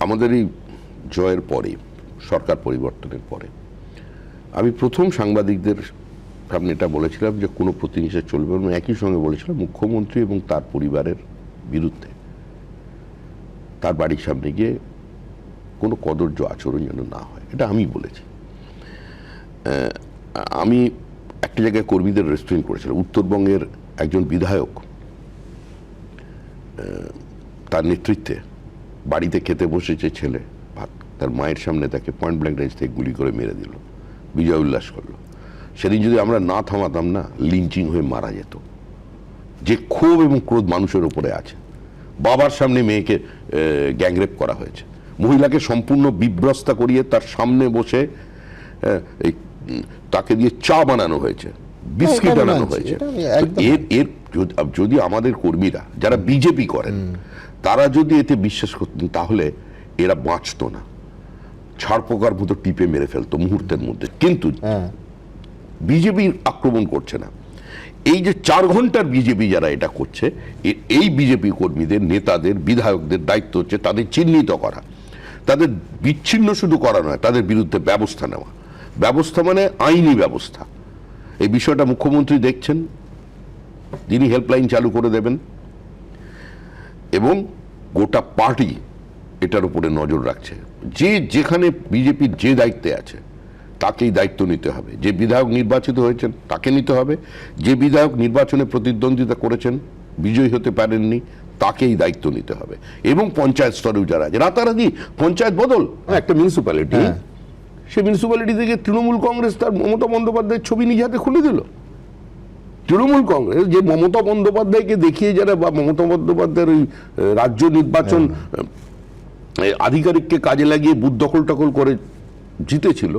আমাদের এই জয়ের পরে, সরকার পরিবর্তনের পরে আমি প্রথম সাংবাদিকদের সামনে এটা বলেছিলাম যে কোনো প্রতিহিংসা চলবে না। একই সঙ্গে বলেছিলাম মুখ্যমন্ত্রী এবং তার পরিবারের বিরুদ্ধে তার বাড়ির সামনে গিয়ে কোনো কদর্য আচরণ যেন না হয়, এটা আমি বলেছি। আমি একটা জায়গায় কর্মীদের রেস্টুরেন্ট করেছিলাম। উত্তরবঙ্গের একজন বিধায়ক তার নেতৃত্বে বাড়িতে খেতে বসেছে ছেলে ভাত, তার মায়ের সামনে তাকে পয়েন্ট ব্ল্যাঙ্ক রেঞ্জ থেকে গুলি করে মেরে দিল, বিজয় উল্লাস করলো। সেদিন যদি আমরা না থামাতাম না, লিঞ্চিং হয়ে মারা যেত। যে ক্ষোভ এবং ক্রোধ মানুষের উপরে আছে। বাবার সামনে মেয়েকে গ্যাংরেপ করা হয়েছে, মহিলাকে সম্পূর্ণ বিভ্রস্তা করিয়ে তার সামনে বসে তাকে দিয়ে চা বানানো হয়েছে, বিস্কিট বানানো হয়েছে। এর যদি আমাদের কর্মীরা যারা বিজেপি করেন তারা যদি এতে বিশ্বাস করতেন তাহলে এরা বাঁচতো না, ছাড় পোকার মতো টিপে মেরে ফেলতো মুহূর্তের মধ্যে। কিন্তু বিজেপি আক্রমণ করছে না। এই যে 4 ঘন্টার বিজেপি যারা এটা করছে, এই বিজেপি কর্মীদের, নেতাদের, বিধায়কদের দায়িত্ব হচ্ছে তাদের চিহ্নিত করা, তাদের বিচ্ছিন্ন শুধু করা নয়, তাদের বিরুদ্ধে ব্যবস্থা নেওয়া। ব্যবস্থা মানে আইনি ব্যবস্থা। এই বিষয়টা মুখ্যমন্ত্রী দেখছেন, তিনি হেল্পলাইন চালু করে দেবেন এবং গোটা পার্টি এটার উপরে নজর রাখছে। যে যেখানে বিজেপির যে দায়িত্বে আছে তাকেই দায়িত্ব নিতে হবে। যে বিধায়ক নির্বাচিত হয়েছেন তাকে নিতে হবে, যে বিধায়ক নির্বাচনে প্রতিদ্বন্দ্বিতা করেছেন বিজয়ী হতে পারেননি তাকেই দায়িত্ব নিতে হবে। এবং পঞ্চায়েত স্তরেও যারা আছে, রাতারাতি পঞ্চায়েত বদল, একটা মিউনিসিপ্যালিটি, সে মিউনিসিপ্যালিটি থেকে তৃণমূল কংগ্রেস তার মমতা বন্দ্যোপাধ্যায়ের ছবি নিজ হাতে খুলে দিল। তৃণমূল কংগ্রেস যে মমতা বন্দ্যোপাধ্যায়কে দেখিয়ে যারা, বা মমতা বন্দ্যোপাধ্যায়ের ওই রাজ্য নির্বাচন আধিকারিককে কাজে লাগিয়ে বুথ দখল টকল করে জিতেছিল,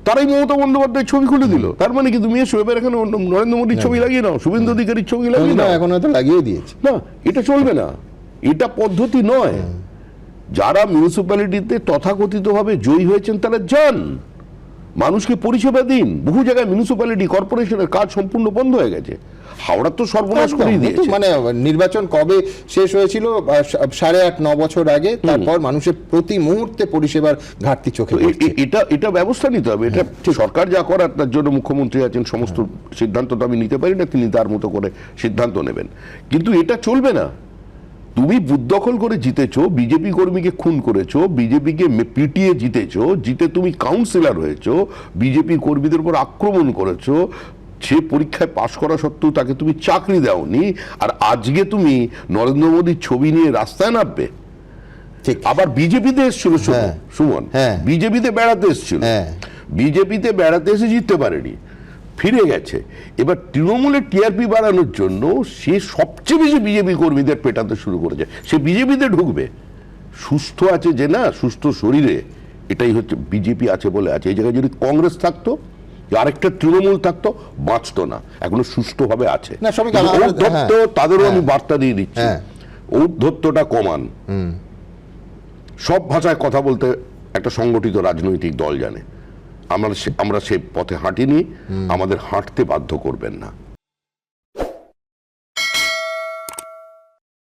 তারাই মমতা বন্দ্যোপাধ্যায়ের ছবি খুলে দিল। তার মানে কি তুমি এসো এবার এখানে নরেন্দ্র মোদীর ছবি লাগিয়ে নাও, শুভেন্দু অধিকারীর ছবি লাগিয়ে নাও। এখন হয়তো লাগিয়ে দিয়েছে। না, এটা চলবে না, এটা পদ্ধতি নয়। যারা মিউনিসিপ্যালিটিতে তথাকথিতভাবে জয়ী হয়েছেন তারা যান, মানুষকে পরিষেবা দিন। বহু জায়গায় মিউনিসিপ্যালিটি, কর্পোরেশনের কাজ সম্পূর্ণ বন্ধ হয়ে গেছে। হাওড়া তো সর্বনাশ করে দিয়েছে। মানে নির্বাচন কবে শেষ হয়েছিল? 8.5-9 বছর আগে। তারপর মানুষের প্রতি মুহূর্তে পরিষেবার ঘাটতি চোখে পড়ছে। এটা ব্যবস্থা নিতে হবে। এটা সরকার যা করার, তার জন্য মুখ্যমন্ত্রী আছেন, সমস্ত সিদ্ধান্ত তো আমি নিতে পারি না, তিনি তার মতো করে সিদ্ধান্ত নেবেন। কিন্তু এটা চলবে না। তুমি বুথ দখল করে জিতেছো, বিজেপি কর্মীকে খুন করেছো, বিজেপিকে পিটিয়ে জিতেছো, জিতে তুমি কাউন্সিলর হয়েছো, বিজেপি কর্মীদের উপর আক্রমণ করেছো, সে পরীক্ষায় পাশ করা সত্ত্বেও তাকে তুমি চাকরি দাওনি, আর আজকে তুমি নরেন্দ্র মোদীর ছবি নিয়ে রাস্তায় নামবে। ঠিক। আবার বিজেপিতে এসেছিল সুমন, বিজেপিতে বেড়াতে এসেছিল, বিজেপিতে বেড়াতে এসে জিততে পারেনি, ফিরে গেছে। এবার তৃণমূলের টিআরপি বাড়ানোর জন্য সে সবচেয়ে বেশি বিজেপি কর্মীদের পেটাতে শুরু করেছে। সে বিজেপিতে ঢুকবে, সুস্থ আছে যে না, সুস্থ শরীরে। এটাই হচ্ছে বিজেপি আছে বলে আছে। এই জায়গায় যদি কংগ্রেস থাকতো, আরেকটা তৃণমূল থাকতো, বাঁচতো না। এখনো সুস্থভাবে আছে। তাদেরও আমি বার্তা দিয়ে দিচ্ছি, ঔদ্ধত্যটা কমান। সব ভাষায় কথা বলতে একটা সংগঠিত রাজনৈতিক দল জানে। আমরা সে পথে হাঁটিনি, আমাদের হাঁটতে বাধ্য করবেন না।